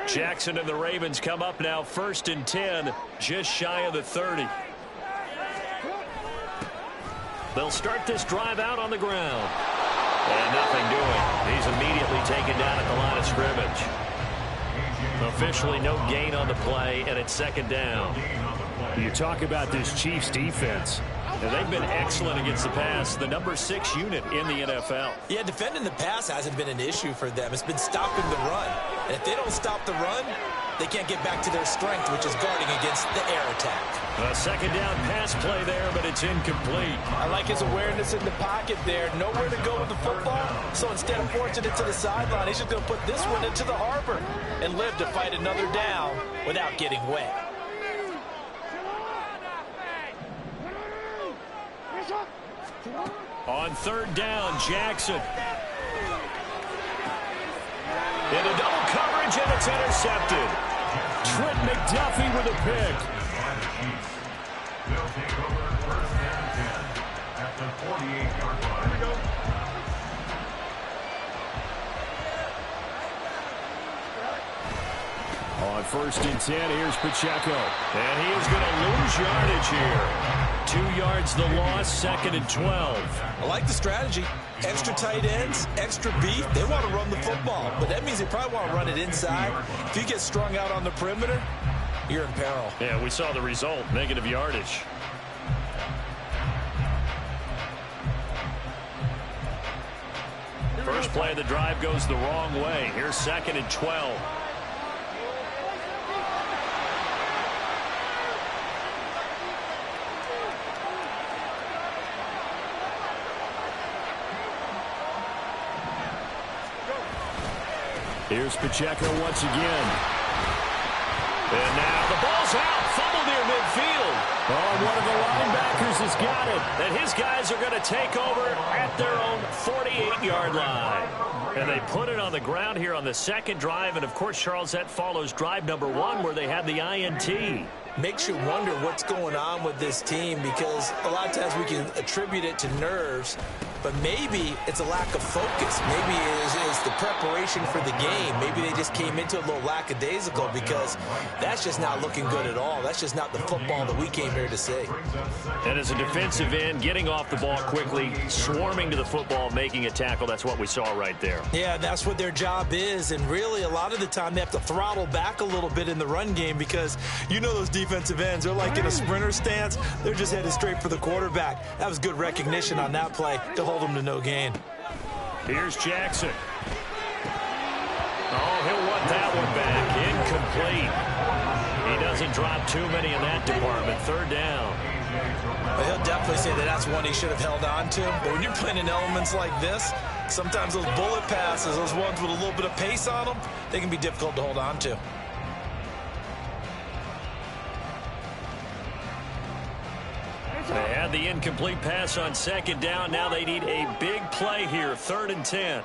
Jackson and the Ravens come up now 1st and 10, just shy of the 30. They'll start this drive out on the ground. And nothing doing. He's immediately taken down at the line of scrimmage. Officially no gain on the play, and it's 2nd down. You talk about this Chiefs defense. And they've been excellent against the pass, the number 6 unit in the NFL. Yeah, defending the pass hasn't been an issue for them. It's been stopping the run. And if they don't stop the run, they can't get back to their strength, which is guarding against the air attack. A 2nd down pass play there, but it's incomplete. I like his awareness in the pocket there. Nowhere to go with the football. So instead of forcing it to the sideline, he's just going to put this one into the harbor and live to fight another down without getting wet. On 3rd down, Jackson. Into double coverage, and it's intercepted. Trent McDuffie with a pick. They'll take over 1st and 10 at the 48-yard line. Here we go. On 1st and 10, here's Pacheco. And he is going to lose yardage here. 2 yards the loss, 2nd and 12. I like the strategy. Extra tight ends, extra beef. They want to run the football, but that means they probably want to run it inside. If you get strung out on the perimeter, you're in peril. Yeah, we saw the result, negative yardage. First play of the drive goes the wrong way. Here's 2nd and 12. Here's Pacheco once again. And now the ball's out. Fumble near midfield. Oh, one of the linebackers has got it. And his guys are going to take over at their own 48-yard line. And they put it on the ground here on the 2nd drive. And, of course, Charles, that follows drive number 1 where they had the INT. Makes you wonder what's going on with this team, because a lot of times we can attribute it to nerves, but maybe it's a lack of focus. Maybe it's the preparation for the game. Maybe they just came into a little lackadaisical, because that's just not looking good at all. That's just not the football that we came here to see. And as a defensive end, getting off the ball quickly, swarming to the football, making a tackle, that's what we saw right there. Yeah, that's what their job is, and really a lot of the time they have to throttle back a little bit in the run game, because you know those defensive ends, they're like in a sprinter stance. They're just headed straight for the quarterback. That was good recognition on that play to hold them to no gain. Here's Jackson. Oh, he'll want that one back. Incomplete. He doesn't drop too many in that department. 3rd down. Well, he'll definitely say that that's one he should have held on to. But when you're playing in elements like this, sometimes those bullet passes, those ones with a little bit of pace on them, they can be difficult to hold on to. They had the incomplete pass on 2nd down. Now they need a big play here. 3rd and 10.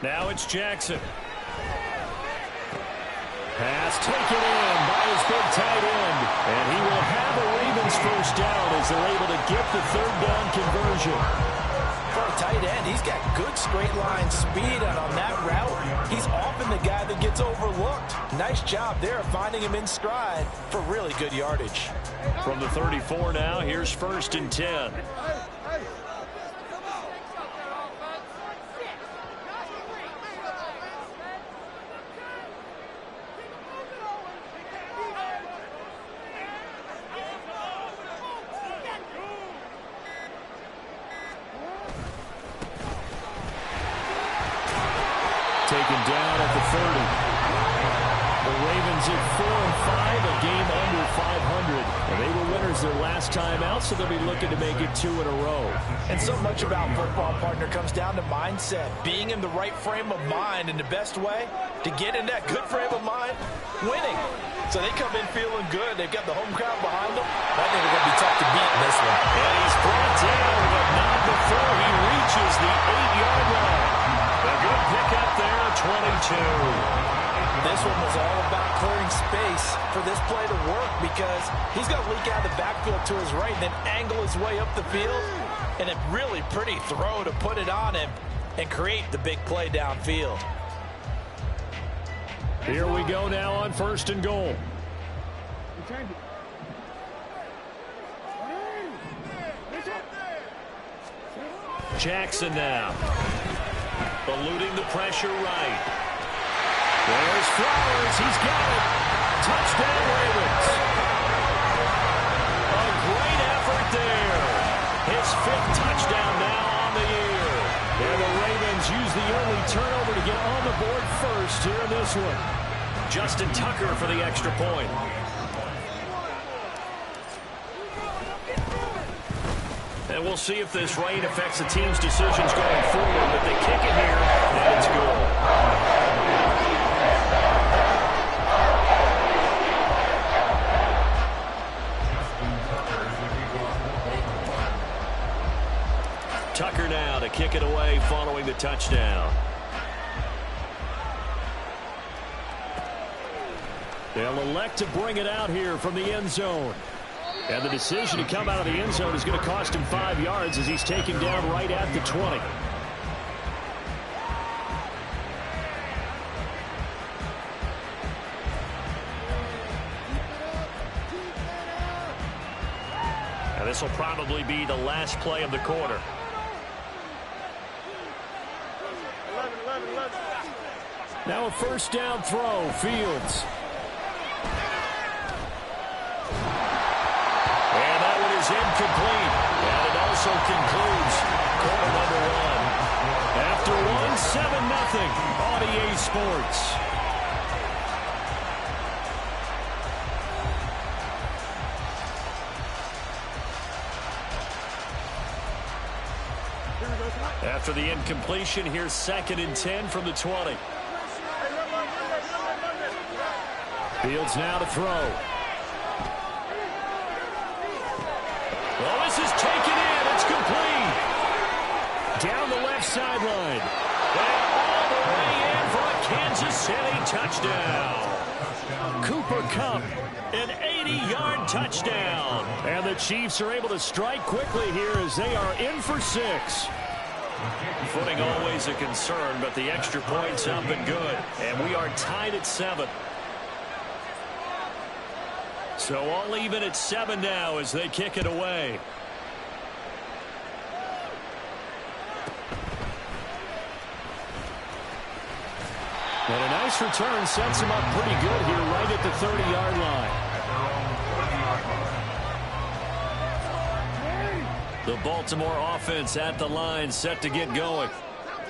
Now it's Jackson. Pass taken in by his big tight end. And he will have a Ravens 1st down as they're able to get the 3rd down conversion. For a tight end, he's got good straight line speed, and on that route, he's often the guy that gets overlooked. Nice job there of finding him in stride for really good yardage. From the 34 now, here's 1st and 10. Taken down at the 30. The Ravens at 4-5, a game under 500. And they were winners their last time out, so they'll be looking to make it 2 in a row. And so much about football, partner, comes down to mindset. Being in the right frame of mind, and the best way to get in that good frame of mind, winning. So they come in feeling good. They've got the home crowd behind them. I think they're going to be tough to beat in this one. And he's brought down, but not before he reaches the 8-yard line. A good pickup there, 22. This one was all about clearing space for this play to work, because he's going to leak out of the backfield to his right and then angle his way up the field. And a really pretty throw to put it on him and create the big play downfield. Here we go now on 1st and goal. Jackson now. Eluding the pressure right. There's Flowers. He's got it. Touchdown, Ravens. A great effort there. His 5th touchdown now on the year. And the Ravens use the early turnover to get on the board first here in this one. Justin Tucker for the extra point. And we'll see if this rain affects the team's decisions going forward, but they kick it here, and it's good. Tucker now to kick it away following the touchdown. They'll elect to bring it out here from the end zone. And the decision to come out of the end zone is going to cost him 5 yards as he's taken down right at the 20. And this will probably be the last play of the quarter. Now a 1st down throw, Fields. And that one is incomplete. And it also concludes quarter number 1. After 7-0 on EA Sports. After the incompletion, here's 2nd and 10 from the 20. Fields now to throw. Well, this is taken in. It's complete. Down the left sideline. And all the way in for a Kansas City touchdown. Cooper Kupp, an 80-yard touchdown. And the Chiefs are able to strike quickly here as they are in for 6. Footing always a concern, but the extra point's up and good. And we are tied at 7. So all even at 7 now as they kick it away. And a nice return sets him up pretty good here right at the 30-yard line. The Baltimore offense at the line, set to get going.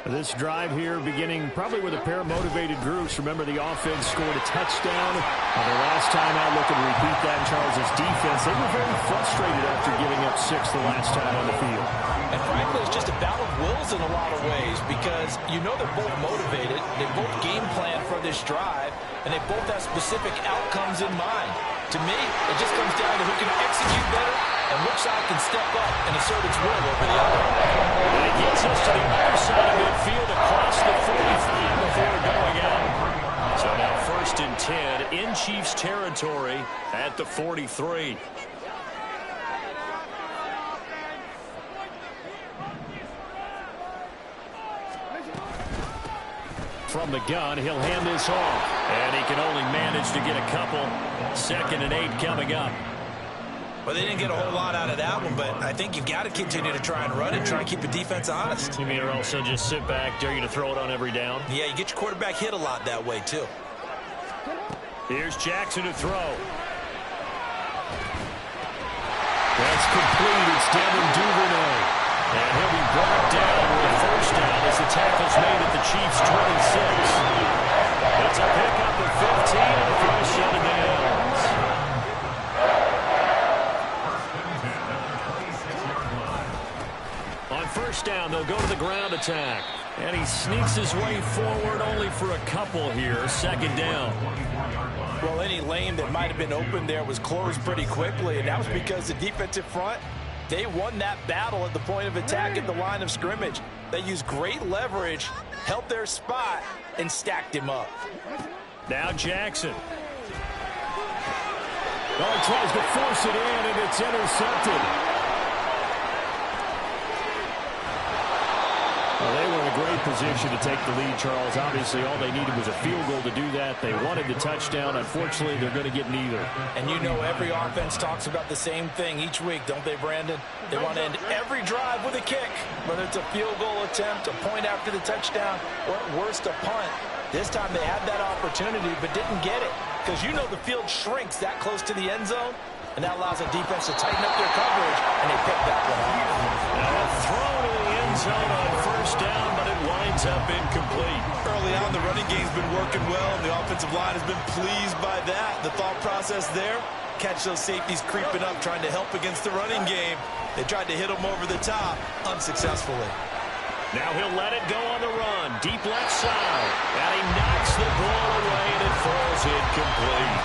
This drive here beginning probably with a pair of motivated groups. Remember, the offense scored a touchdown. The last time out, looking to repeat that in Charles' defense. They were very frustrated after giving up 6 the last time on the field. And frankly, it's just a battle of wills in a lot of ways because you know they're both motivated. They both game plan for this drive, and they both have specific outcomes in mind. To me, it just comes down to who can execute better and which side can step up and assert its will over the other. And it gets us to the other side of midfield across the 45 before going out. So now 1st and 10 in Chiefs territory at the 43. From the gun, he'll hand this off. And he can only manage to get a couple. 2nd and 8 coming up. Well, they didn't get a whole lot out of that one, but I think you've got to continue to try and run it, try and keep the defense honest. You mean or also just sit back, dare you to throw it on every down? Yeah, you get your quarterback hit a lot that way, too. Here's Jackson to throw. That's complete. It's Devin Duvernay. And he'll be brought down with a 1st down as the tackle's made at the Chiefs' 26. It's a pickup of 15 and a first down in the ends. On 1st down, they'll go to the ground attack. And he sneaks his way forward only for a couple here. 2nd down. Well, any lane that might have been open there was closed pretty quickly, and that was because the defensive front, they won that battle at the point of attack at the line of scrimmage. They used great leverage, held their spot, and stacked him up. Now Jackson. Oh, he tries to force it in, and it's intercepted. Well, they were in a great position to take the lead, Charles. Obviously, all they needed was a field goal to do that. They wanted the touchdown. Unfortunately, they're going to get neither. And you know every offense talks about the same thing each week, don't they, Brandon? They want to end every drive with a kick, whether it's a field goal attempt, a point after the touchdown, or at worst, a punt. This time they had that opportunity but didn't get it because you know the field shrinks that close to the end zone, and that allows the defense to tighten up their coverage, and they picked that one off. Now a throw to the end zone on first down, but it winds up incomplete. Early on, the running game's been working well, and the offensive line has been pleased by that. The thought process there, catch those safeties creeping up, trying to help against the running game. They tried to hit them over the top, unsuccessfully. Now he'll let it go on the run, deep left side, and he knocks the ball away, and it falls incomplete.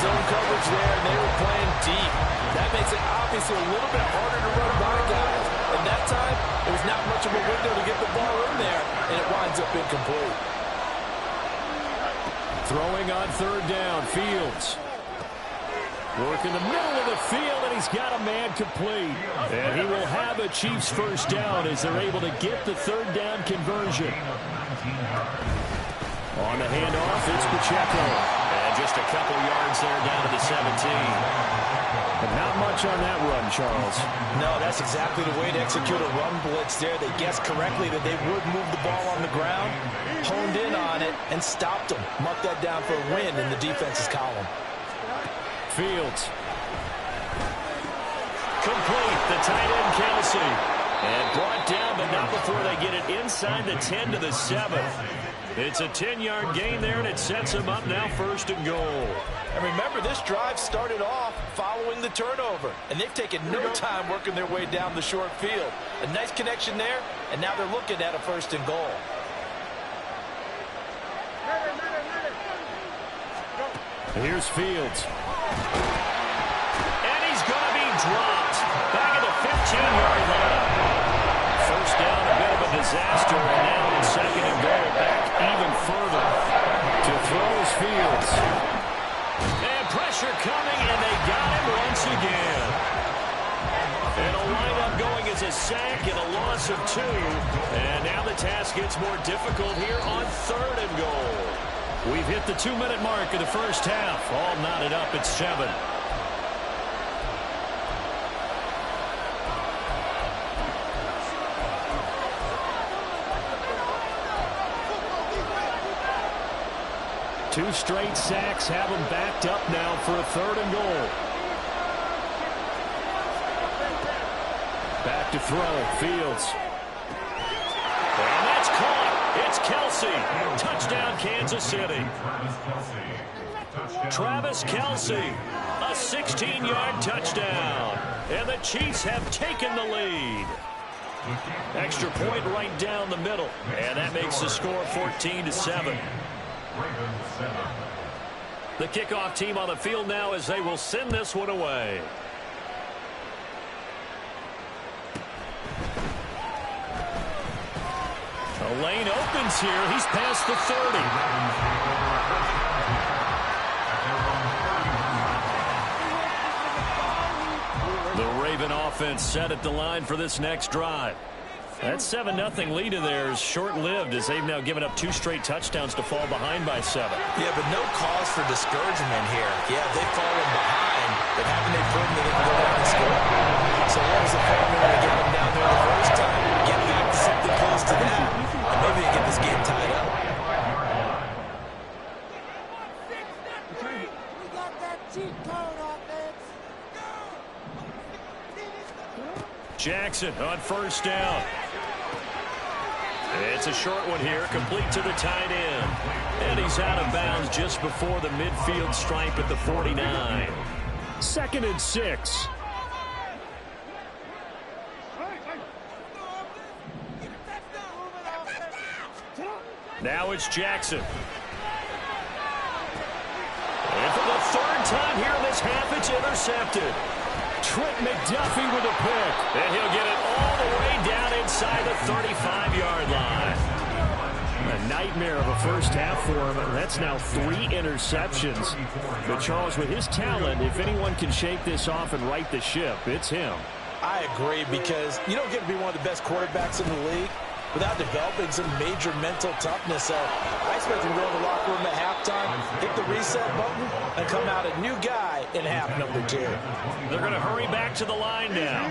Zone coverage there, and they were playing deep. That makes it obviously a little bit harder to run by guys. And that time, there was not much of a window to get the ball in there, and it winds up incomplete. Throwing on third down, Fields. Work in the middle of the field, and he's got a man complete. And he will have a Chiefs first down as they're able to get the third down conversion. On the handoff, it's Pacheco. And just a couple yards there down to the 17. But not much on that run, Charles. No, that's exactly the way to execute a run blitz there. They guessed correctly that they would move the ball on the ground, honed in on it, and stopped them. Marked that down for a win in the defense's column. Fields. Complete, the tight end Kelsey. And brought down, but not before they get it inside the 10 to the 7. It's a 10-yard gain there, and it sets them up now first and goal. And remember, this drive started off following the turnover, and they've taken no time working their way down the short field. A nice connection there, and now they're looking at a first and goal. Here's Fields. And he's going to be dropped back at the 15-yard line. First down, a bit of a disaster, and now it's second and goal, back even further. To throw is Fields. And pressure coming, and they got him once again. And a lineup going as a sack and a loss of 2. And now the task gets more difficult here on third and goal. We've hit the 2-minute mark of the first half. All knotted up at 7. Two straight sacks have them backed up now for a third and goal. Back to throw, Fields. And that's caught. It's Kelsey. Touchdown, Kansas City. Travis Kelce, a 16-yard touchdown. And the Chiefs have taken the lead. Extra point right down the middle. And that makes the score 14-7. The kickoff team on the field now as they will send this one away. A lane opens here. He's past the 30. The Raven offense set at the line for this next drive. That 7-0 lead of theirs short-lived as they've now given up 2 straight touchdowns to fall behind by 7. Yeah, but no cause for discouragement here. Yeah, they've fallen behind, but haven't they proven that they can go down and score? So what was the formula to get them down there the first time? Get back to something close to that, and maybe they get this game tied up. We got that cheat code offense. Jackson on first down. It's a short one here, complete to the tight end. And he's out of bounds just before the midfield stripe at the 49. 2nd and 6. Now it's Jackson. And for the 3rd time here in this half, it's intercepted. Trent McDuffie with a pick. And he'll get it all the way down inside the 35-yard line. A nightmare of a first half for him. That's now 3 interceptions. But Charles, with his talent, if anyone can shake this off and right the ship, it's him. I agree, because you don't get to be one of the best quarterbacks in the league without developing some major mental toughness. So I expect him to go in the locker room at halftime, hit the reset button, and come out a new guy in half number 2. They're going to hurry back to the line now.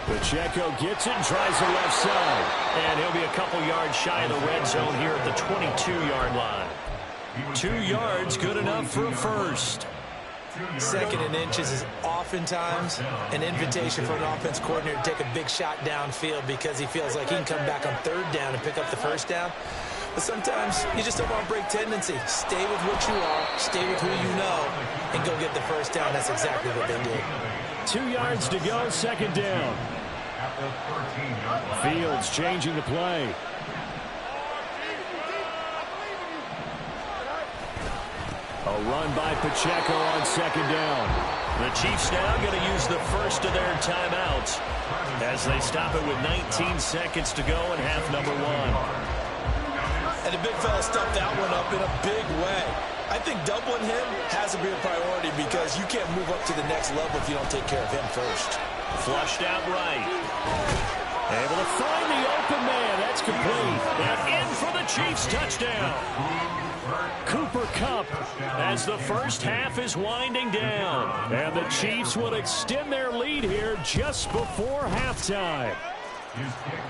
Pacheco gets it and tries the left side. And he'll be a couple yards shy of the red zone here at the 22-yard line. 2 yards, good enough for a first. 2nd and inches is oftentimes an invitation for an offense coordinator to take a big shot downfield because he feels like he can come back on 3rd down and pick up the first down. But sometimes you just don't want to break tendency. Stay with what you are, stay with who you know, and go get the first down. That's exactly what they did. 2 yards to go, 2nd down. Fields changing the play. A run by Pacheco on 2nd down. The Chiefs now going to use the first of their timeouts as they stop it with 19 seconds to go in half number 1. And the big fella stuffed that one up in a big way. I think doubling him has to be a priority because you can't move up to the next level if you don't take care of him first. Flushed out right. Able to find the open man. That's complete. And in for the Chiefs touchdown. Cooper Kupp as the first half is winding down. And the Chiefs will extend their lead here just before halftime.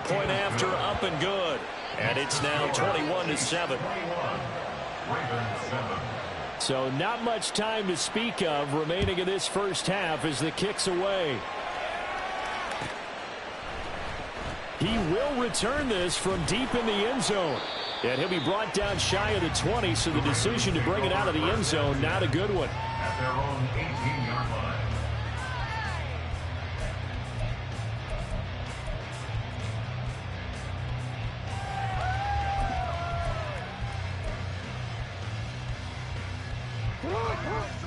Point after up and good. And it's now 21-7. So not much time to speak of remaining in this first half as the kick's away. He will return this from deep in the end zone. And he'll be brought down shy of the 20, so the decision to bring it out of the end zone, not a good one. At their own 18-yard line.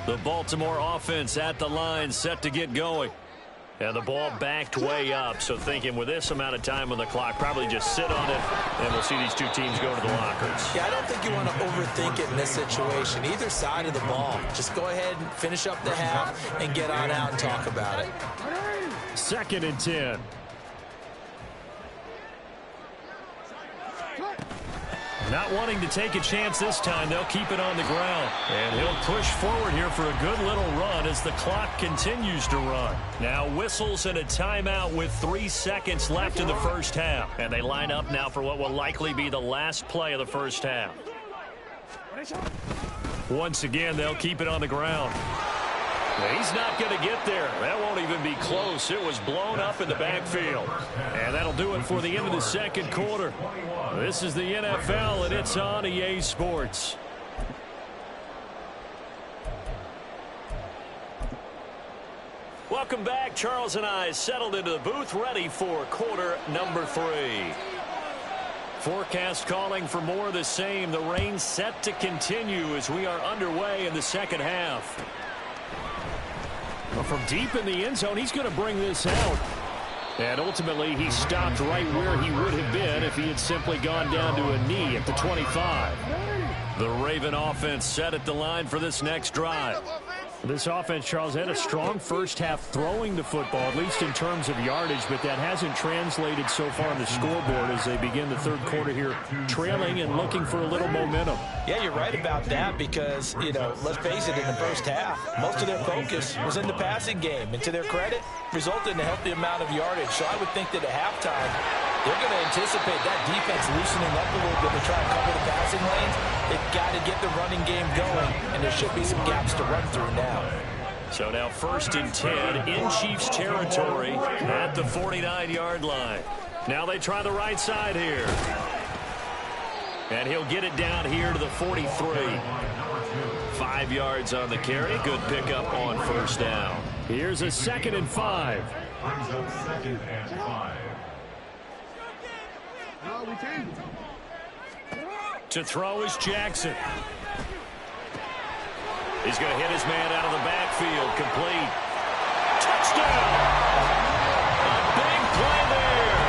The Baltimore offense at the line, set to get going. And the ball backed way up, so thinking with this amount of time on the clock, probably just sit on it, and we'll see these two teams go to the lockers. Yeah, I don't think you want to overthink it in this situation. Either side of the ball. Just go ahead and finish up the half and get on out and talk about it. 2nd and 10. Not wanting to take a chance this time, they'll keep it on the ground. And he'll push forward here for a good little run as the clock continues to run. Now whistles and a timeout with 3 seconds left in the first half. And they line up now for what will likely be the last play of the first half. Once again, they'll keep it on the ground. He's not going to get there. That won't even be close. It was blown up in the backfield. And that'll do it for the end of the second quarter. This is the NFL, and it's on EA Sports. Welcome back. Charles and I settled into the booth, ready for quarter number 3. Forecast calling for more of the same. The rain set to continue as we are underway in the second half. Well, from deep in the end zone, he's going to bring this out. And ultimately, he stopped right where he would have been if he had simply gone down to a knee at the 25. The Raven offense set at the line for this next drive. This offense, Charles, had a strong first half throwing the football, at least in terms of yardage, but that hasn't translated so far on the scoreboard as they begin the third quarter here, trailing and looking for a little momentum. Yeah, you're right about that because, you know, let's face it, in the first half, most of their focus was in the passing game. And to their credit, resulted in a healthy amount of yardage. So I would think that at halftime, they're going to anticipate that defense loosening up a little bit to try and cover the passing lanes. They've got to get the running game going, and there should be some gaps to run through now. So now 1st and 10 in Chiefs territory at the 49-yard line. Now they try the right side here. And he'll get it down here to the 43. 5 yards on the carry. Good pickup on first down. Here's a 2nd and 5. Brings up 2nd and 5. To throw is Jackson. He's going to hit his man out of the backfield. Complete. Touchdown! A big play there.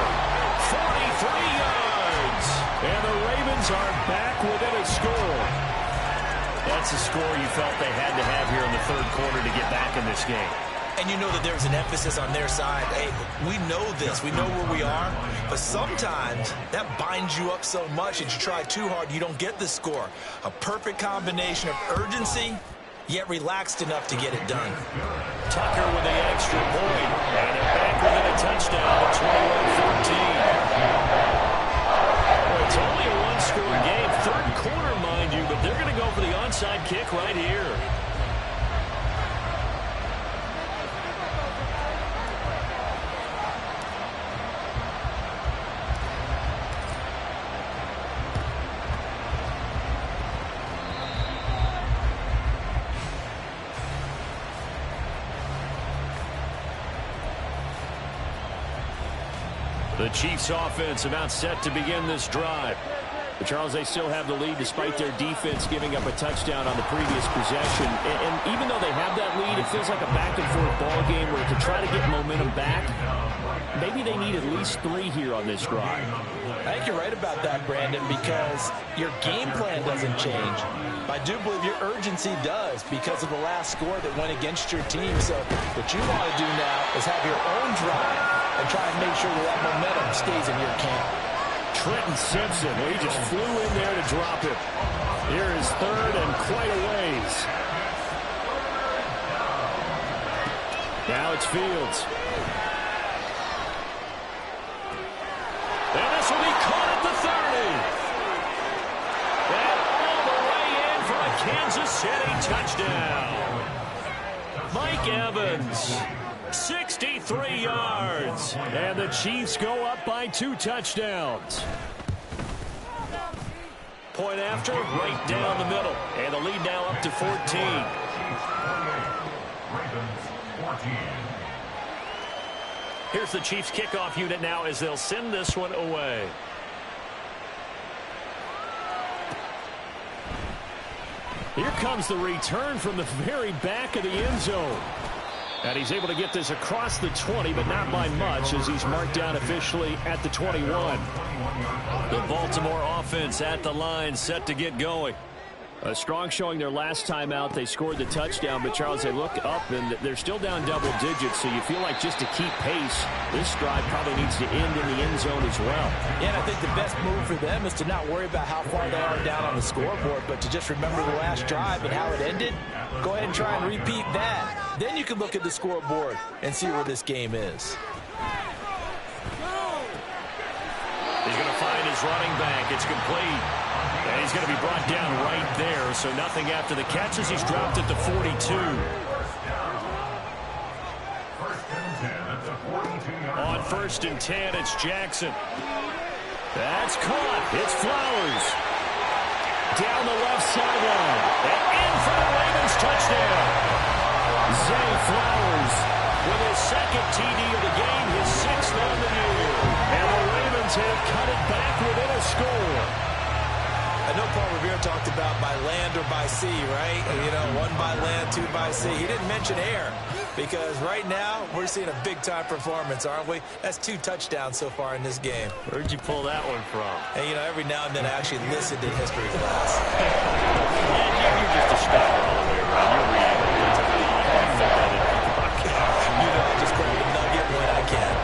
43 yards. And the Ravens are back within a score. That's a score you felt they had to have here in the third quarter to get back in this game. And you know that there's an emphasis on their side. Hey, we know this. We know where we are. But sometimes that binds you up so much that you try too hard, you don't get the score. A perfect combination of urgency, yet relaxed enough to get it done. Tucker with the extra point. And they're back within a touchdown at 21-14. Well, it's only a one-score game. Third quarter, mind you, but they're going to go for the onside kick right here. The Chiefs offense about set to begin this drive. But Charles, they still have the lead despite their defense giving up a touchdown on the previous possession. And even though they have that lead, it feels like a back-and-forth ball game where to try to get momentum back, maybe they need at least 3 here on this drive. I think you're right about that, Brandon, because your game plan doesn't change. I do believe your urgency does because of the last score that went against your team. So what you want to do now is have your own drive and try and make sure that momentum stays in your camp. Trenton Simpson, he just flew in there to drop it. Here is third and quite a ways. Now it's Fields. And this will be caught at the 30. And all the way in for a Kansas City touchdown. Mike Evans. 63 yards. And the Chiefs go up by 2 touchdowns. Point after, right down the middle. And the lead now up to 14. Ravens 14. Here's the Chiefs kickoff unit now as they'll send this one away. Here comes the return from the very back of the end zone. And he's able to get this across the 20, but not by much as he's marked down officially at the 21. The Baltimore offense at the line, set to get going. A strong showing their last time out. They scored the touchdown, but Charles, they look up and they're still down double digits, so you feel like just to keep pace, this drive probably needs to end in the end zone as well. Yeah, and I think the best move for them is to not worry about how far they are down on the scoreboard, but to just remember the last drive and how it ended. Go ahead and try and repeat that. Then you can look at the scoreboard and see where this game is. He's going to find his running back. It's complete. And he's going to be brought down right there. So nothing after the catches. He's dropped at the 42. On 1st and 10, it's Jackson. That's caught. It's Flowers. Down the left sideline. And in for the Ravens touchdown. Zay Flowers with his second TD of the game, his 6th on the year. And the Ravens have cut it back within a score. I know Paul Revere talked about by land or by sea, right? You know, 1 by land, 2 by sea. He didn't mention air because right now we're seeing a big-time performance, aren't we? That's 2 touchdowns so far in this game. Where'd you pull that one from? And, you know, every now and then I actually listened in history class. Yeah, you're just a scholar all the way around. You're reading all the time. You can't fit that in your pocket. You know, I just grab a nugget when I can.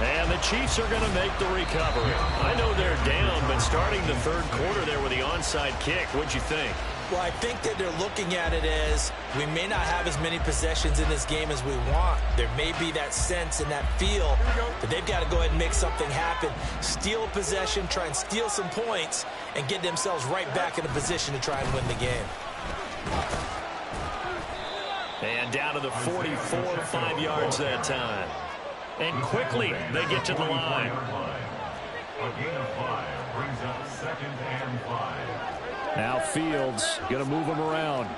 And the Chiefs are going to make the recovery. I know they're down, but starting the 3rd quarter there with the onside kick, what'd you think? Well, I think that they're looking at it as we may not have as many possessions in this game as we want. There may be that sense and that feel that they've got to go ahead and make something happen. Steal a possession, try and steal some points, and get themselves right back in a position to try and win the game. And down to the 44, 5 yards that time. And quickly, they get to the line. A gain of 5 brings up 2nd and 5. Now Fields going to move him around.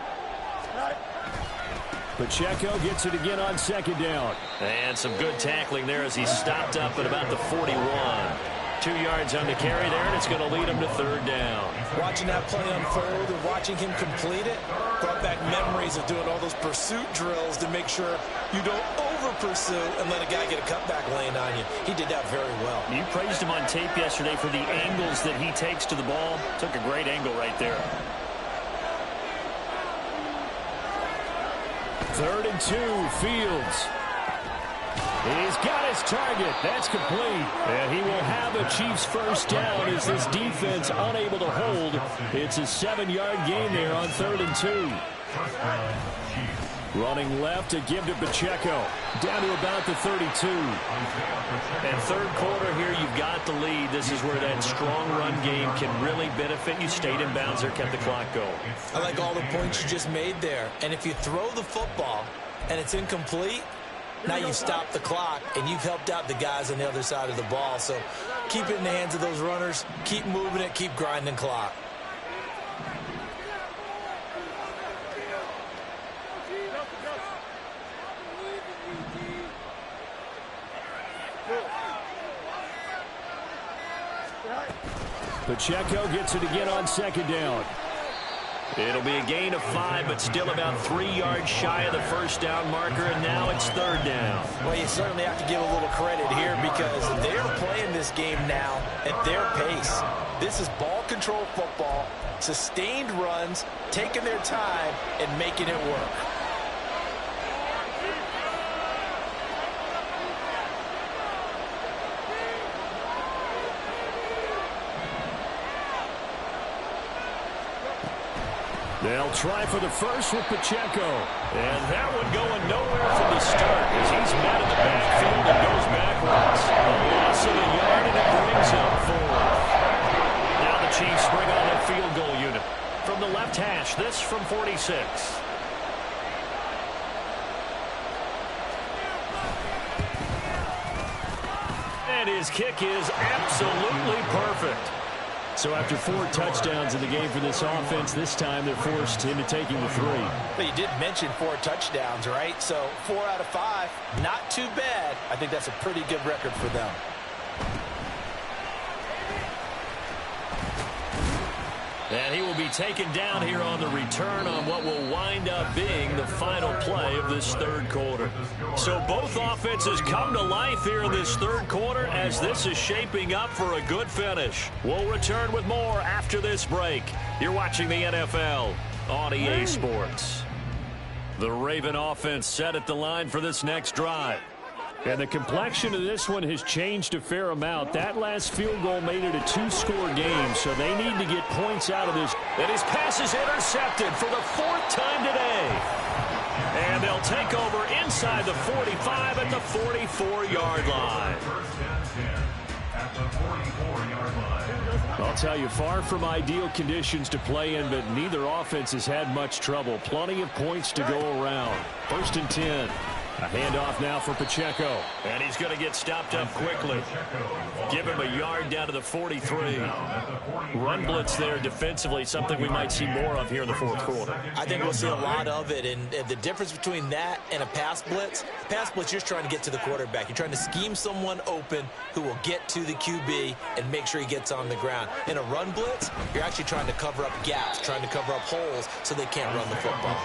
Pacheco gets it again on 2nd down. And some good tackling there as he stopped up at about the 41. 2 yards on the carry there, and it's going to lead him to 3rd down. Watching that play unfold and watching him complete it brought back memories of doing all those pursuit drills to make sure you don't over-pursue and let a guy get a cutback lane on you. He did that very well. You praised him on tape yesterday for the angles that he takes to the ball. Took a great angle right there. 3rd and 2, Fields. He's got his target. That's complete. And he will have a Chiefs first down as this defense unable to hold. It's a 7-yard gain there on 3rd and 2. Running left to give to Pacheco. Down to about the 32. And third quarter here, you've got the lead. This is where that strong run game can really benefit you. Stayed in bounds there, kept the clock going. I like all the points you just made there. And if you throw the football and it's incomplete, now you stop the clock, and you've helped out the guys on the other side of the ball. So keep it in the hands of those runners. Keep moving it. Keep grinding clock. Pacheco gets it again on 2nd down. It'll be a gain of 5, but still about 3 yards shy of the first down marker, and now it's 3rd down. Well, you certainly have to give a little credit here because they're playing this game now at their pace. This is ball control football, sustained runs, taking their time, and making it work. They'll try for the first with Pacheco. And that one going nowhere from the start as he's met in the backfield and goes backwards. A loss of a yard, and it brings up 4. Now the Chiefs bring on their field goal unit. From the left hash, this from 46. And his kick is absolutely perfect. So after 4 touchdowns in the game for this offense, this time they're forced into taking the 3. But you did mention 4 touchdowns, right? So 4 out of 5, not too bad. I think that's a pretty good record for them. And he will be taken down here on the return on what will wind up being the final play of this 3rd quarter. So both offenses come to life here in this 3rd quarter as this is shaping up for a good finish. We'll return with more after this break. You're watching the NFL on EA Sports. The Raven offense set at the line for this next drive. And the complexion of this one has changed a fair amount. That last field goal made it a 2-score game, so they need to get points out of this. And his pass is intercepted for the 4th time today. And they'll take over inside the 45 at the 44-yard line. I'll tell you, far from ideal conditions to play in, but neither offense has had much trouble. Plenty of points to go around. 1st and 10. A handoff now for Pacheco. And he's going to get stopped up quickly. Give him a yard down to the 43. Run blitz there defensively, something we might see more of here in the 4th quarter. I think we'll see a lot of it, and the difference between that and a pass blitz, you're just trying to get to the quarterback. You're trying to scheme someone open who will get to the QB and make sure he gets on the ground. In a run blitz, you're actually trying to cover up gaps, trying to cover up holes so they can't run the football.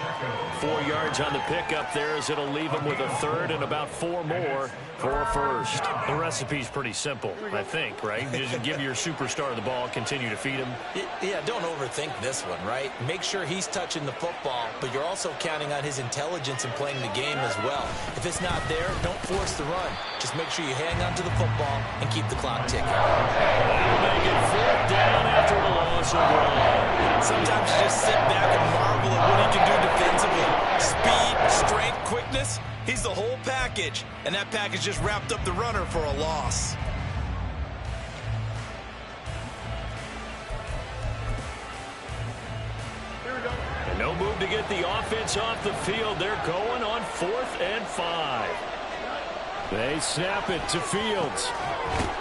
4 yards on the pickup there as it'll leave him with a 3rd and about 4 more for a 1st. The recipe's pretty simple, I think, right? Just give your superstar the ball, continue to feed him. Yeah, don't overthink this one, right? Make sure he's touching the football, but you're also counting on his intelligence in playing the game as well. If it's not there, don't force the run. Just make sure you hang on to the football and keep the clock ticking. That'll make it 4th down after a loss of 1. Sometimes you just sit back and marvel at what he can do defensively. Speed, strength, quickness. He's the whole package, and that package just wrapped up the runner for a loss. And no move to get the offense off the field. They're going on 4th and 5. They snap it to Fields.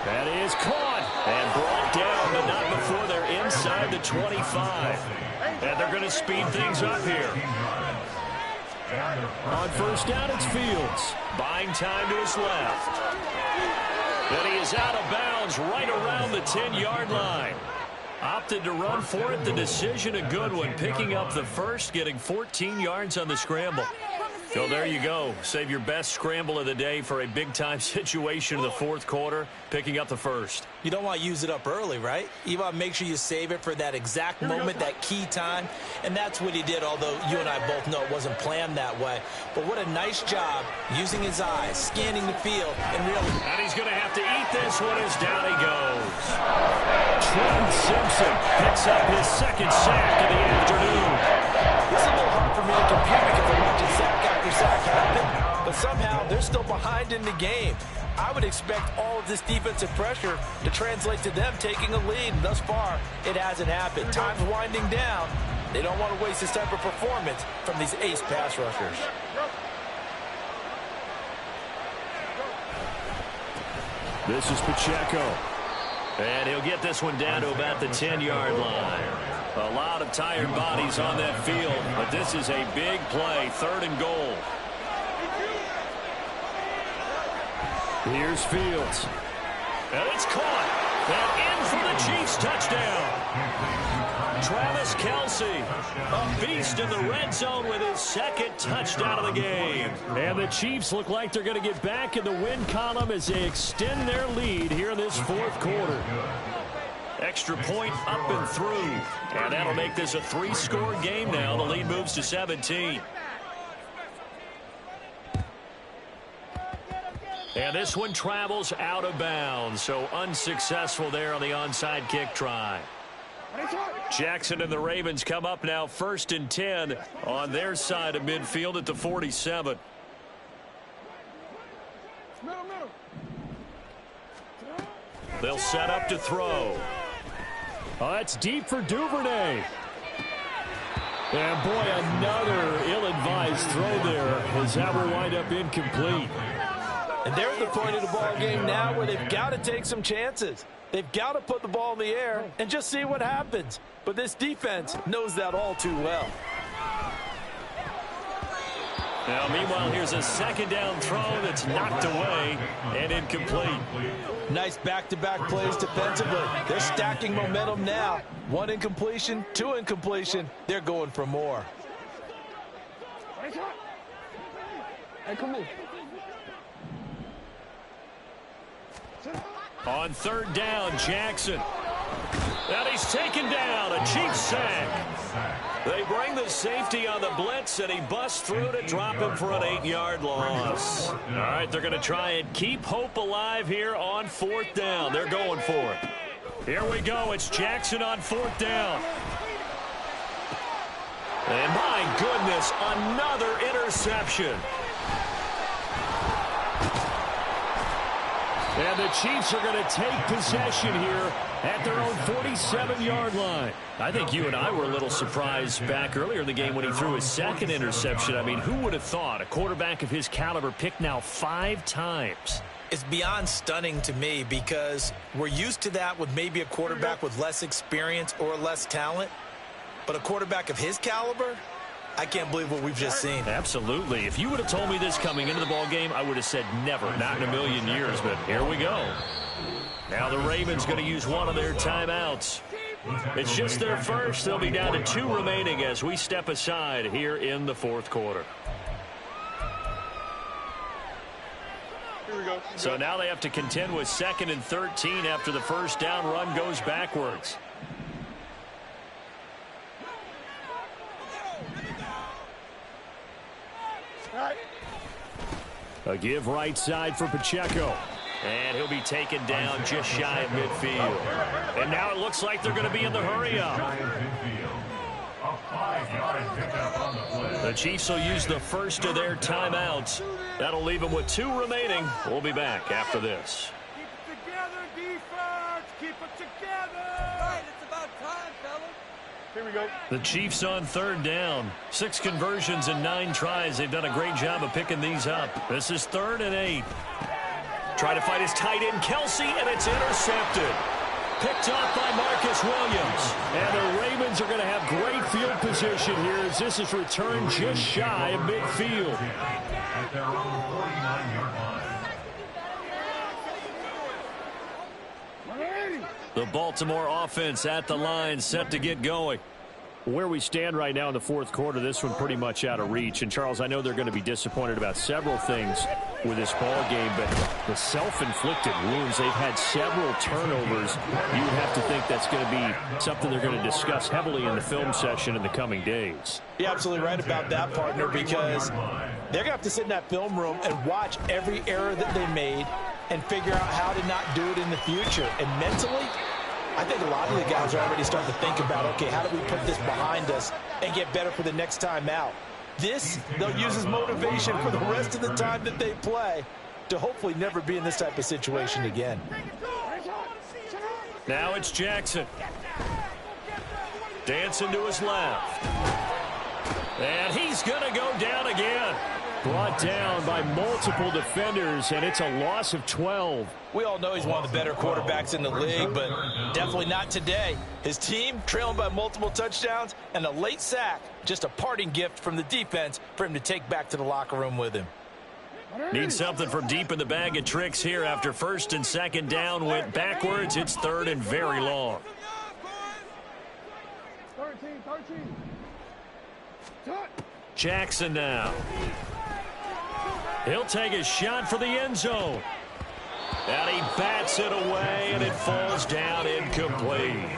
That is caught. And brought down, but not before they're inside the 25. And they're going to speed things up here. On 1st down, it's Fields. Buying time to his left. And he is out of bounds right around the 10-yard line. Opted to run for it. The decision a good one. Picking up the 1st, getting 14 yards on the scramble. So there you go. Save your best scramble of the day for a big-time situation in the fourth quarter, picking up the first. You don't want to use it up early, right? You want to make sure you save it for that exact moment, that key time. And that's what he did, although you and I both know it wasn't planned that way. But what a nice job using his eyes, scanning the field, and really... And he's going to have to eat this one as down he goes. Trent Simpson picks up his second sack of the afternoon. This is a little hard for me to compute because I'm watching sack after sack happen, but somehow they're still behind in the game. I would expect all of this defensive pressure to translate to them taking a lead. And thus far, it hasn't happened. Time's winding down. They don't want to waste this type of performance from these ace pass rushers. This is Pacheco. And he'll get this one down to about the 10-yard line. A lot of tired bodies on that field, but this is a big play, 3rd and goal. Here's Fields. And it's caught. And in for the Chiefs touchdown. Travis Kelce, a beast in the red zone with his second touchdown of the game. And the Chiefs look like they're going to get back in the win column as they extend their lead here in this fourth quarter. Extra point up and through. And that'll make this a 3-score game now. The lead moves to 17. And this one travels out of bounds, so unsuccessful there on the onside kick try. Jackson and the Ravens come up now 1st and 10 on their side of midfield at the 47. They'll set up to throw. Oh, that's deep for Duvernay. And boy, another ill-advised throw there as that will wind up incomplete. And they're at the point of the ball game now where they've got to take some chances. They've got to put the ball in the air and just see what happens. But this defense knows that all too well. Now, meanwhile, here's a second down throw that's knocked away and incomplete. Nice back-to-back plays defensively. They're stacking momentum now. 1 incompletion, 2 incompletion. They're going for more. Hey, come in. On 3rd down, Jackson. And he's taken down, a Chiefs sack. They bring the safety on the blitz, and he busts through to drop him for an 8-yard loss. All right, they're going to try and keep hope alive here on 4th down. They're going for it. Here we go. It's Jackson on 4th down. And my goodness, another interception. And the Chiefs are going to take possession here at their own 47-yard line. I think you and I were a little surprised back earlier in the game when he threw his second interception. I mean, who would have thought a quarterback of his caliber picked now 5 times? It's beyond stunning to me because we're used to that with maybe a quarterback with less experience or less talent. But a quarterback of his caliber, I can't believe what we've just seen. Absolutely. If you would have told me this coming into the ball game, I would have said never, not in a million years. But here we go. Now the Ravens going to use one of their timeouts. It's just their first. They'll be down to 2 remaining as we step aside here in the fourth quarter. So now they have to contend with 2nd and 13 after the first down run goes backwards. A give right side for Pacheco. And he'll be taken down just shy of midfield. And now it looks like they're going to be in the hurry-up. The Chiefs will use the first of their timeouts. That'll leave them with 2 remaining. We'll be back after this. Keep it together, defense. Keep it together. Right, it's about time, fellas. Here we go. The Chiefs on 3rd down. 6 conversions and 9 tries. They've done a great job of picking these up. This is 3rd and 8. Try to fight his tight end, Kelce, and it's intercepted. Picked off by Marcus Williams. And the Ravens are going to have great field position here as this is returned just shy of midfield. At their own 49-yard line. The Baltimore offense at the line, set to get going. Where we stand right now in the fourth quarter, this one pretty much out of reach. And, Charles, I know they're going to be disappointed about several things with this ball game, but the self-inflicted wounds, they've had several turnovers. You have to think that's going to be something they're going to discuss heavily in the film session in the coming days. You're absolutely right about that, partner, because they're going to have to sit in that film room and watch every error that they made and figure out how to not do it in the future. And mentally, I think a lot of the guys are already starting to think about, okay, how do we put this behind us and get better for the next time out? This, they'll use as motivation for the rest of the time that they play to hopefully never be in this type of situation again. Now it's Jackson. Dancing to his left. And he's going to go down again. Brought down by multiple defenders, and it's a loss of 12. We all know he's one of the better quarterbacks in the league, but definitely not today. His team trailing by multiple touchdowns and a late sack. Just a parting gift from the defense for him to take back to the locker room with him. Need something from deep in the bag of tricks here after first and second down went backwards. It's third and very long. 13. Jackson now. He'll take a shot for the end zone. And he bats it away, and it falls down incomplete.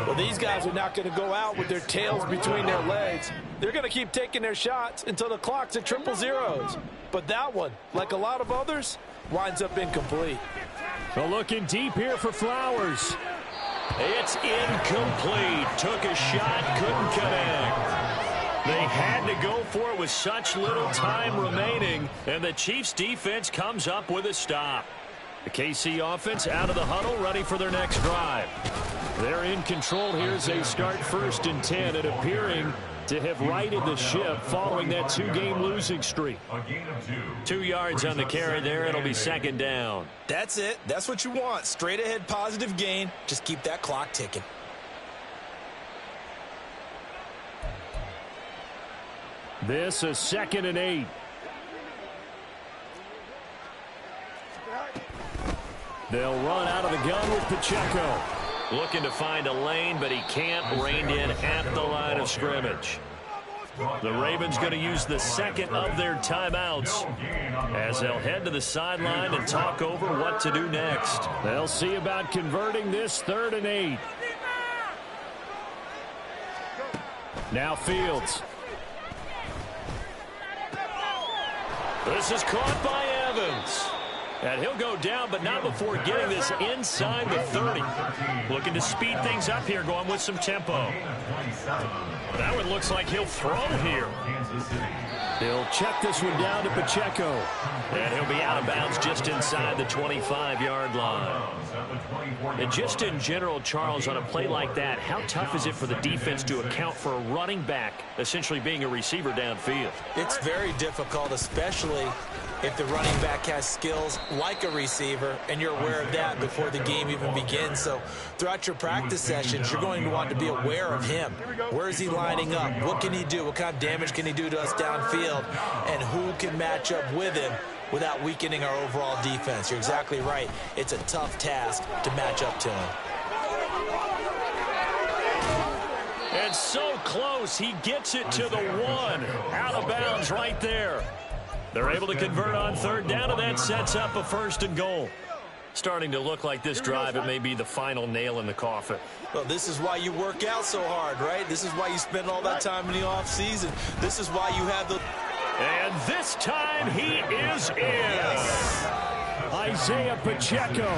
Well, these guys are not going to go out with their tails between their legs. They're going to keep taking their shots until the clock's at triple zeros. But that one, like a lot of others, winds up incomplete. So looking deep here for Flowers. It's incomplete. Took a shot, couldn't connect. They had to go for it with such little time remaining, and the Chiefs defense comes up with a stop. The KC offense out of the huddle, ready for their next drive. They're in control here as they start first and 10 and appearing to have righted the ship following that two-game losing streak. 2 yards on the carry there. It'll be second down. That's it. That's what you want. Straight ahead positive gain. Just keep that clock ticking. This is 2nd and 8. They'll run out of the gun with Pacheco. Looking to find a lane, but he can't. Reined in at the line of scrimmage. The Ravens going to use the second of their timeouts as they'll head to the sideline and talk over what to do next. They'll see about converting this 3rd and 8. Now Fields. This is caught by Evans. And he'll go down, but not before getting this inside the 30. Looking to speed things up here, going with some tempo. That one looks like he'll throw here. He'll check this one down to Pacheco. And he'll be out of bounds just inside the 25-yard line. And just in general, Charles, on a play like that, how tough is it for the defense to account for a running back essentially being a receiver downfield? It's very difficult, especially if the running back has skills like a receiver, and you're aware of that before the game even begins. So throughout your practice sessions, you're going to want to be aware of him. Where is he lining up? What can he do? What kind of damage can he do to us downfield? And who can match up with him without weakening our overall defense? You're exactly right. It's a tough task to match up to him. And so close, he gets it to the 1. Out of bounds right there. They're able to convert on 3rd down, and that sets up a 1st and goal. Starting to look like this drive, it may be the final nail in the coffin. Well, this is why you work out so hard, right? This is why you spend all that time in the offseason. This is why you have the... And this time he is in. Yes. Isaiah Pacheco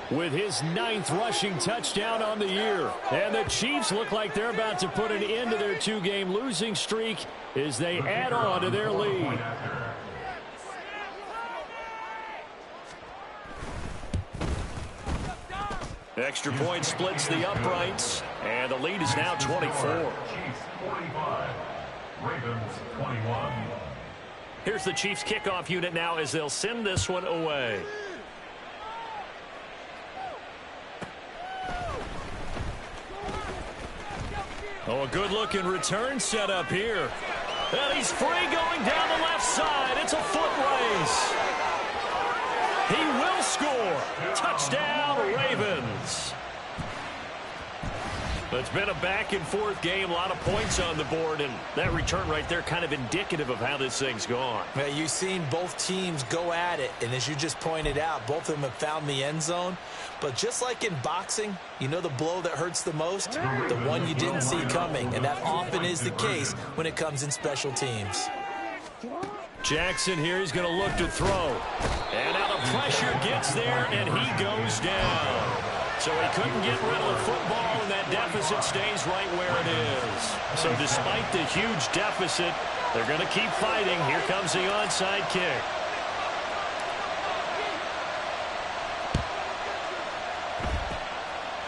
with his 9th rushing touchdown on the year. And the Chiefs look like they're about to put an end to their 2-game losing streak as they add on to their lead. Extra point splits the uprights, and the lead is now 24. Chiefs 45, Ravens 21. Here's the Chiefs kickoff unit now as they'll send this one away. Oh, a good-looking return set up here. And he's free going down the left side. It's a foot race. He will score. Touchdown, Ravens. It's been a back-and-forth game, a lot of points on the board, and that return right there kind of indicative of how this thing's gone. Yeah, you've seen both teams go at it, and as you just pointed out, both of them have found the end zone. But just like in boxing, you know the blow that hurts the most? The one you didn't see coming, and that often is the case when it comes in special teams. Jackson here, he's going to look to throw. And now the pressure gets there, and he goes down. So he couldn't get rid of the football, and that deficit stays right where it is. So despite the huge deficit, they're going to keep fighting. Here comes the onside kick.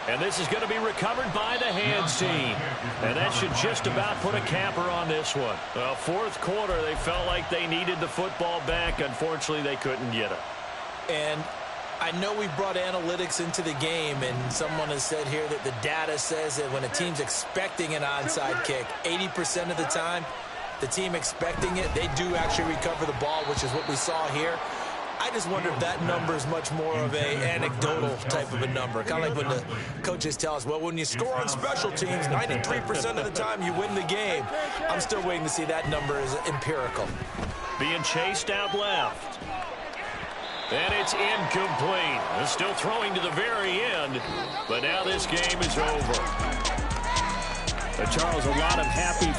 And this is going to be recovered by the hands team. And that should just about put a capper on this one. Fourth quarter, they felt like they needed the football back. Unfortunately, they couldn't get it. And I know we brought analytics into the game, and someone has said here that the data says that when a team's expecting an onside kick, 80% of the time, the team expecting it, they do actually recover the ball, which is what we saw here. I just wonder if that number is much more of an anecdotal type of a number. Kind of like when the coaches tell us, well, when you score on special teams, 93% of the time you win the game. I'm still waiting to see that number is empirical. Being chased out left. And it's incomplete. They're still throwing to the very end, but now this game is over. Charles, a lot of happy